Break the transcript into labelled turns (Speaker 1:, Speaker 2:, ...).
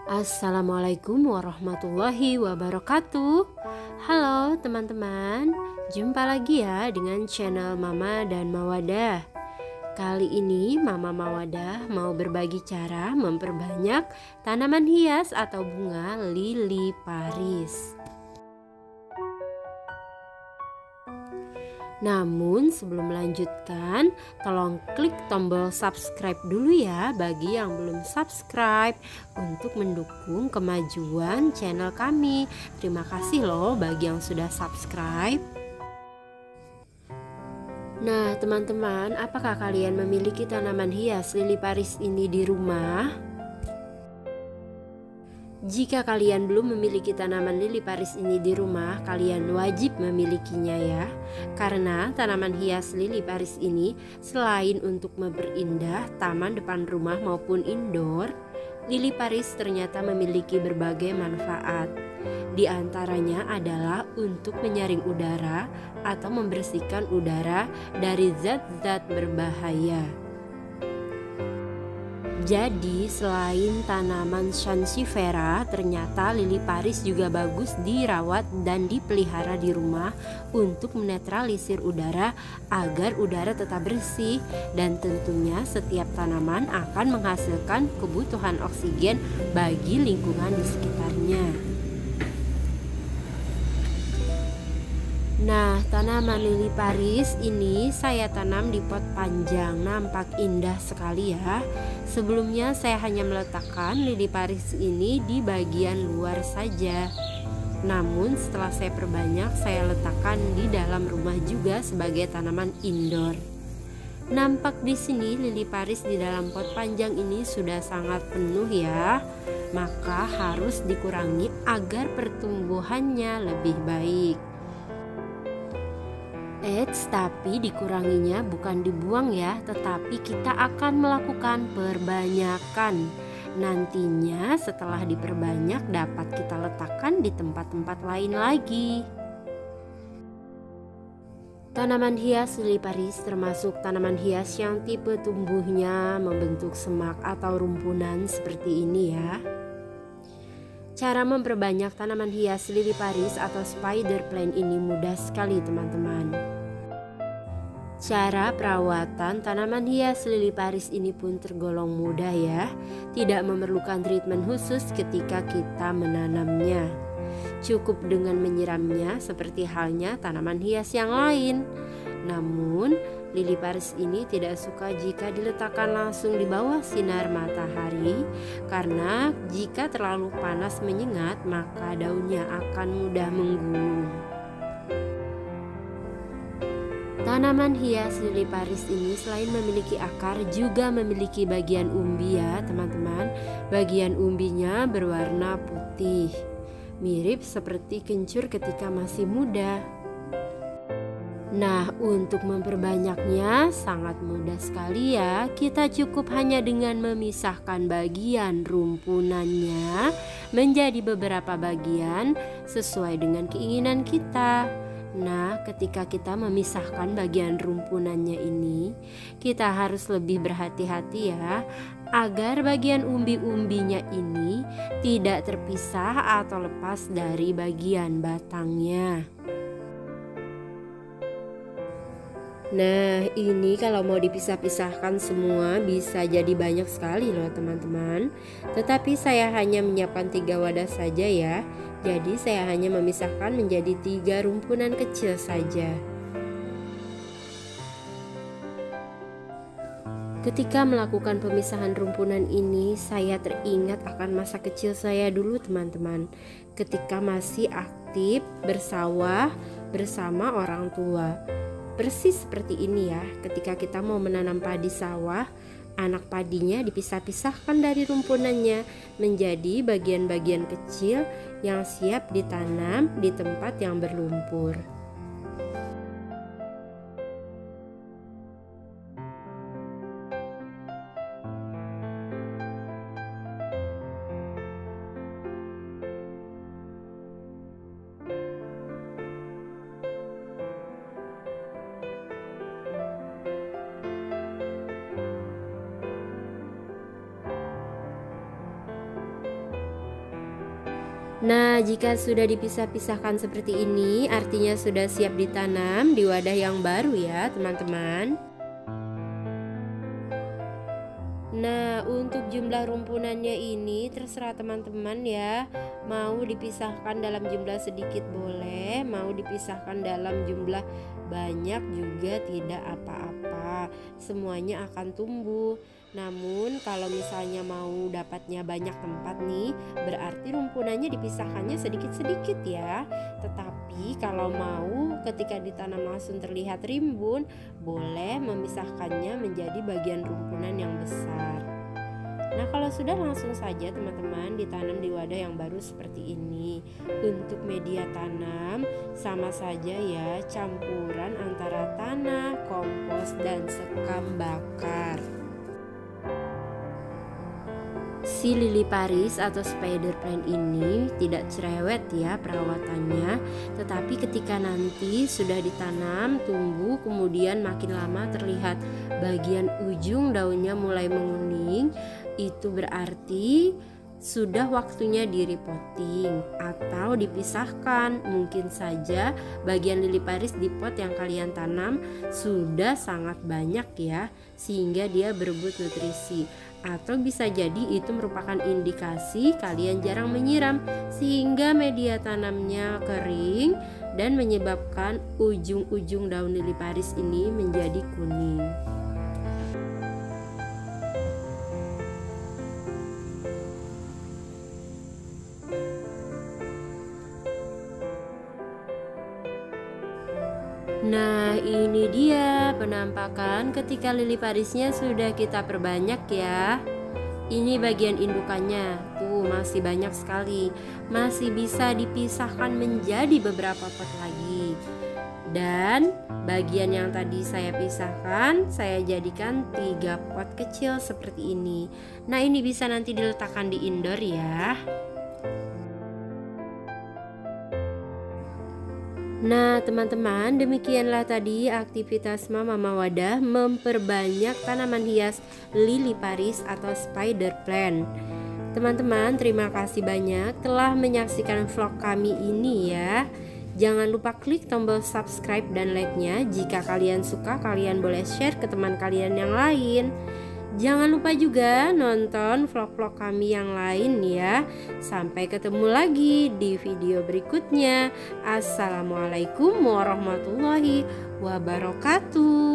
Speaker 1: Assalamualaikum warahmatullahi wabarakatuh. Halo teman-teman, jumpa lagi ya dengan channel Mama dan Mawadah. Kali ini Mama Mawadah mau berbagi cara memperbanyak tanaman hias atau bunga lili Paris. Namun sebelum melanjutkan, tolong klik tombol subscribe dulu ya bagi yang belum subscribe untuk mendukung kemajuan channel kami. Terima kasih loh bagi yang sudah subscribe. Nah teman-teman, apakah kalian memiliki tanaman hias lili Paris ini di rumah? Jika kalian belum memiliki tanaman lili Paris ini di rumah, kalian wajib memilikinya ya. Karena tanaman hias lili Paris ini selain untuk memperindah taman depan rumah maupun indoor, lili Paris ternyata memiliki berbagai manfaat. Di antaranya adalah untuk menyaring udara atau membersihkan udara dari zat-zat berbahaya. Jadi selain tanaman sansevieria, ternyata lili Paris juga bagus dirawat dan dipelihara di rumah untuk menetralisir udara agar udara tetap bersih, dan tentunya setiap tanaman akan menghasilkan kebutuhan oksigen bagi lingkungan di sekitarnya. Nah, tanaman lili Paris ini saya tanam di pot panjang, nampak indah sekali ya. Sebelumnya saya hanya meletakkan lili Paris ini di bagian luar saja. Namun setelah saya perbanyak, saya letakkan di dalam rumah juga sebagai tanaman indoor. Nampak di sini lili Paris di dalam pot panjang ini sudah sangat penuh ya. Maka harus dikurangi agar pertumbuhannya lebih baik. Tapi dikuranginya bukan dibuang ya, tetapi kita akan melakukan perbanyakan. Nantinya setelah diperbanyak dapat kita letakkan di tempat-tempat lain lagi. Tanaman hias lili Paris termasuk tanaman hias yang tipe tumbuhnya membentuk semak atau rumpunan seperti ini ya. Cara memperbanyak tanaman hias lili Paris atau spider plant ini mudah sekali teman-teman. Cara perawatan tanaman hias lili Paris ini pun tergolong mudah ya. Tidak memerlukan treatment khusus ketika kita menanamnya. Cukup dengan menyiramnya seperti halnya tanaman hias yang lain. Namun lili Paris ini tidak suka jika diletakkan langsung di bawah sinar matahari, karena jika terlalu panas menyengat maka daunnya akan mudah menggulung. Tanaman hias lili Paris ini selain memiliki akar juga memiliki bagian umbi ya teman-teman. Bagian umbinya berwarna putih, mirip seperti kencur ketika masih muda. Nah, untuk memperbanyaknya sangat mudah sekali ya. Kita cukup hanya dengan memisahkan bagian rumpunannya menjadi beberapa bagian sesuai dengan keinginan kita. Nah, ketika kita memisahkan bagian rumpunannya ini, kita harus lebih berhati-hati ya, agar bagian umbi-umbinya ini tidak terpisah atau lepas dari bagian batangnya. Nah, ini kalau mau dipisah-pisahkan semua bisa jadi banyak sekali loh teman-teman. Tetapi saya hanya menyiapkan 3 wadah saja ya. Jadi saya hanya memisahkan menjadi 3 rumpunan kecil saja. Ketika melakukan pemisahan rumpunan ini, saya teringat akan masa kecil saya dulu teman-teman. Ketika masih aktif bersawah bersama orang tua. Persis seperti ini ya, ketika kita mau menanam padi sawah, anak padinya dipisah-pisahkan dari rumpunannya menjadi bagian-bagian kecil yang siap ditanam di tempat yang berlumpur. Nah, jika sudah dipisah-pisahkan seperti ini, artinya sudah siap ditanam di wadah yang baru ya, teman-teman. Nah, untuk jumlah rumpunannya ini terserah teman-teman ya. Mau dipisahkan dalam jumlah sedikit boleh, mau dipisahkan dalam jumlah banyak juga tidak apa-apa. Semuanya akan tumbuh. Namun kalau misalnya mau dapatnya banyak tempat nih, berarti rumpunannya dipisahkannya sedikit-sedikit ya. Tetapi kalau mau ketika ditanam langsung terlihat rimbun, boleh memisahkannya menjadi bagian rumpunan yang besar. Nah, kalau sudah langsung saja teman-teman ditanam di wadah yang baru seperti ini. Untuk media tanam sama saja ya, campuran antara tanah, kompos, dan sekam bakar. Si lili Paris atau spider plant ini tidak cerewet ya perawatannya, tetapi ketika nanti sudah ditanam, tumbuh, kemudian makin lama terlihat bagian ujung daunnya mulai menguning, itu berarti sudah waktunya di repotting atau dipisahkan. Mungkin saja bagian lili Paris di pot yang kalian tanam sudah sangat banyak ya, sehingga dia berebut nutrisi. Atau bisa jadi itu merupakan indikasi kalian jarang menyiram, sehingga media tanamnya kering dan menyebabkan ujung-ujung daun lili Paris ini menjadi kuning. Nah, ini dia penampakan ketika lili Parisnya sudah kita perbanyak ya. Ini bagian indukannya, tuh masih banyak sekali, masih bisa dipisahkan menjadi beberapa pot lagi. Dan bagian yang tadi saya pisahkan, saya jadikan 3 pot kecil seperti ini. Nah, ini bisa nanti diletakkan di indoor ya. Nah, teman-teman, demikianlah tadi aktivitas Mama Wadah memperbanyak tanaman hias lili Paris atau spider plant. Teman-teman, terima kasih banyak telah menyaksikan vlog kami ini ya. Jangan lupa klik tombol subscribe dan like-nya. Jika kalian suka, kalian boleh share ke teman kalian yang lain. Jangan lupa juga nonton vlog-vlog kami yang lain ya. Sampai ketemu lagi di video berikutnya. Assalamualaikum warahmatullahi wabarakatuh.